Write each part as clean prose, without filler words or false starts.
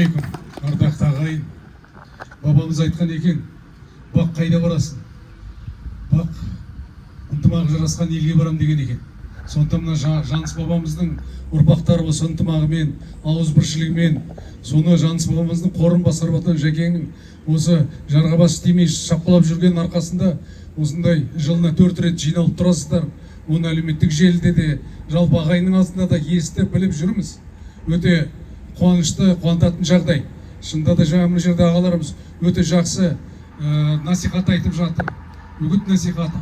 Ассалаумағалейкум, ардақты ағайын. Бабамыз айтқан екен, бақ қайда барасың? Бақ ынтымағы жарасқан елге барам деген екен. Сондықтан мына Жаныс бабамыздың ұрпақтары осы ынтымағымен, ауызбіршілігімен, соны Жаныс бабамыздың қорын басқарып жатқан Жәкеңнің осы жарғабас істемей шапқылап жүрген арқасында осындай жылына 4 рет жиналып тұрасыздар. Оны әлеуметтік желіде де, жалпы ағайынның астында да естіп біліп жүрміз. Өте қуанышты, қуантатын жағдай. Шынында да жаңа мына жерде ағаларымыз өте жақсы насихат айтып жатыр. Үгіт насихаты.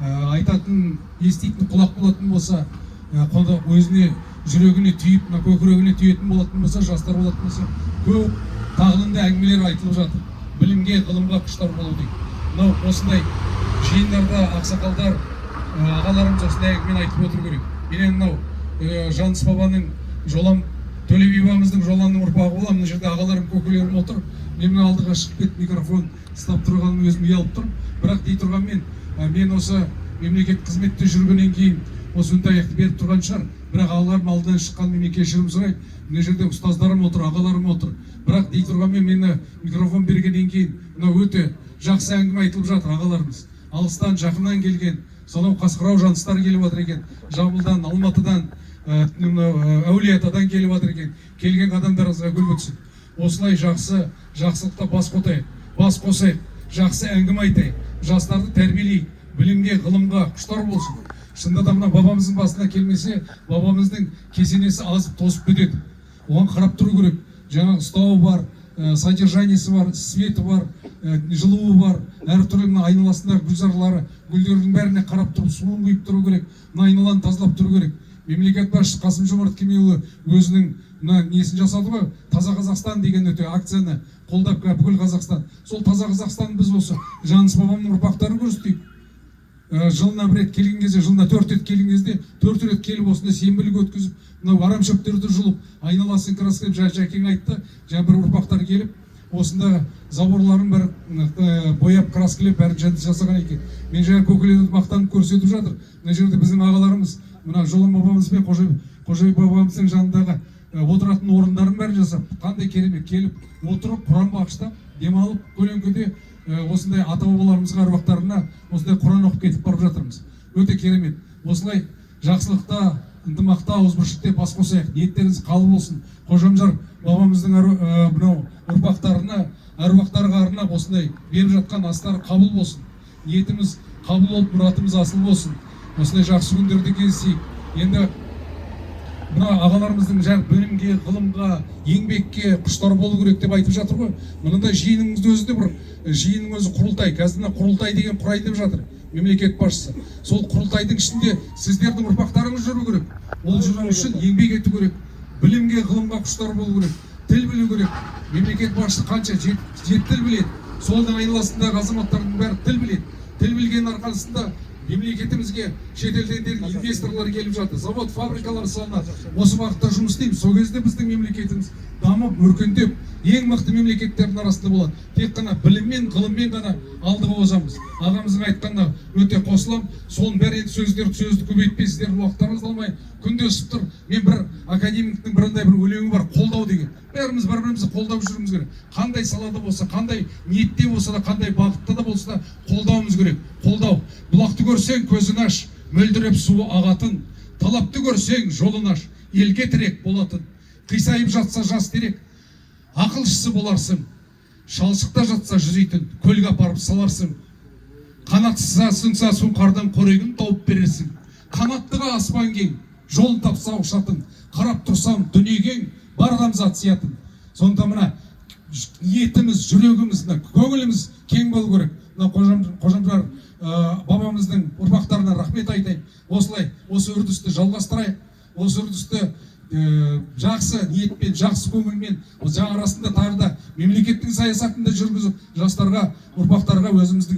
Айтатын, еститін құлақ болатын болса, өзіне жүрегіне түйіп, көкірегіне түйетін болатын болса, жастар болатын болса, көп тағылымды әңгімелер айтылып жатыр. Білімге, ғылымға құштар болу дейді. Мынау осындай жиындарда ақсақалдар, ағаларымыз осындай әңгімені айтып отыру керек. Менен мынау Жаныс бабаның Төле би бабамыздың жоланның ұрпағы боламын. Мына жерде ағаларым, көкелерім отыр. Мен алдыға шығып кетіп микрофон ұстап тұрғаным өзім ұялып тұрмын. Бірақ дей тұрғанмен, мен осы мемлекет қызметте жүргеннен кейін осы аяқты беріп тұрған шығар. Бірақ ағаларым алдынан шыққан мен кешірім сұраймын. Мына жерде ұстаздарым отыр, ағаларым отыр. Бірақ дей тұрғанмен мені микрофон бергеннен кейін мына өте жақсы әңгіме айтылып жатыр ағаларымыз. Алыстан, жақыннан келген, сонау қасқырау жаныстар келіп жатыр екен. Жамбылдан, Алматыдан, Әулиеатадан келіп жатыр екен. Келген адамдарыңызға гүл өтсін. Осылай жақсылықта бас қосайық, жақсы әңгіме айтайық, жастарды тәрбиелейік, білімге, ғылымға құштар болсын. Шынында да мына бабамыздың басына келмесе, бабамыздың кесенесі азып тосып кетеді. Оған қарап тұру керек. Жаңа ұстауы бар, содержаниесі бар, светі бар, жылуы бар, әртүрлі айналасындағы гүлзарлары, гүлдердің бәріне қарап тұрып, суын құйып тұру керек, айналаны тазалап тұру керек. Мемлекет басшысы Қасым-Жомарт Кемелұлы өзінің несін жасады ғой, Таза Қазақстан деген өте акцияны қолдап бүкіл Қазақстан. Сол Таза Қазақстан біз осы Жаныс бабамның ұрпақтарын көрсетейік. Жылына бір рет келген кезде, жылына 4 рет келген кезде, 4 рет келіп осында сенбілік өткізіп, мынау арам шөптерді жұлып, айналасын краскілеп, Жәкең айтты, жаңа бір ұрпақтар келіп, осында заборларын бір бояп краскілеп, бәрін жасаған екен. Мен жаңа көкелерді мақтанып көрсетіп жатыр. Мына жерде біздің ағаларымыз, мына Жолан бабамыз бен Қожабек бабамыздың жанындағы отыратын орындарын бәрін жасап, қандай керемет келіп, отырып, Құран бағыштап, демалып, көлеңкеде осындай ата-бабаларымызға ұрпақтарына осындай Құран оқып кетіп барып жатырмыз. Өте керемет. Осылай жақсылықта, ынтымақта, ауызбіршілікте бас қосайық. Ниеттеріңіз қабыл болсын. Қожамжар бабамыздың мынау ұрпақтарына, әруақтарға арнап осындай беріп жатқан астары қабыл болсын. Ниетіміз қабыл болып, мұратымыз асыл болсын. Осындай жақсы күндерде кездесейік. Енді мына ағаларымыздың білімге, ғылымға, еңбекке құштар болу керек деп айтып жатыр ғой. Мынандай жиыныңыз өзі де бір жиынның өзі құрылтай. Қазір құрылтай деген құрай деп жатыр мемлекет басшысы. Сол құрылтайдың ішінде сіздердің ұрпақтарыңыз жүру керек. Ол жүру үшін еңбек ету керек. Білімге, ғылымға құштар болу керек. Тіл білу керек. Мемлекет басшысы қанша жет тіл біледі. Солдың айналасындағы азаматтардың бәрі тіл біледі. Тіл білген арқасында мемлекетімізге шетелден инвесторлар келіп жатыр. Завод, фабрикалар салынады. Осы бағытта жұмыс істейміз. Сол кезде біздің мемлекетіміз дамып, өркендеп, ең мықты мемлекеттердің арасында болады. Тек қана біліммен, ғылыммен ғана алдыға озамыз. Ағамыздың айтқанына өте қосылам. Соның бәрі сөзді көбейтпей, сіздердің уақыттарыңызды алмай, күнде өсіп тұр. Мен бір академиктің бірындай бір өлеңі бар, қолдау деген. Бәріміз бір-бірімізді қолдап жүруіміз керек. Қандай салада болса, қандай ниетте болса да, қандай бағытта да болса да қолдауымыз керек. Қолдау. Бұлақты көрсең көзін аш, мөлдіреп суы ағатын. Талапты көрсең жолын аш, елге тірек болатын. Қисайып жатса жас терек, ақылшысы боларсың. Шалшықта жатса жүзейтін, көлге апарып саларсың. Қанатсыза сыңса сұңқардан қорегін тауып берерсің. Қанаттыға аспан кең, жолын тапса ұшатын. Қарап тұрсам дүниеге бар адамзат сиятын. Сонда мына ниетіміз, жүрегіміз, көңіліміз кең болу керек. Қожамжар бабамыздың ұрпақтарына рахмет айтайын. Осылай, осы үрдісті жалғастырайық. Осы үрдісті жақсы ниетпен, жақсы көңілмен, жаңа арасында тағы да мемлекеттің саясатында жүргізіп, жастарға, ұрпақтарға өзіміздің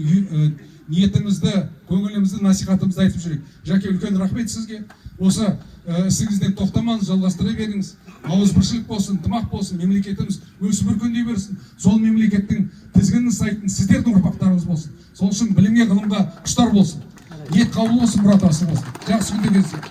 ниетімізді, көңілімізді, насихатымызды айтып жүрейік. Жәке, үлкен рахмет сізге. Осы ісіңізден тоқтамаңыз, жалғастыра беріңіз. Ауызбіршілік болсын, ынтымақ болсын, мемлекетіміз өсіп өркендей берсін. Сол мемлекеттің тізгінін сайтын сіздердің ұрпақтарыңыз болсын. Сол үшін білімге, ғылымға құштар болсын. Ниет қабыл болсын, мұрат асыл болсын. Жақсы күнде кездесейік.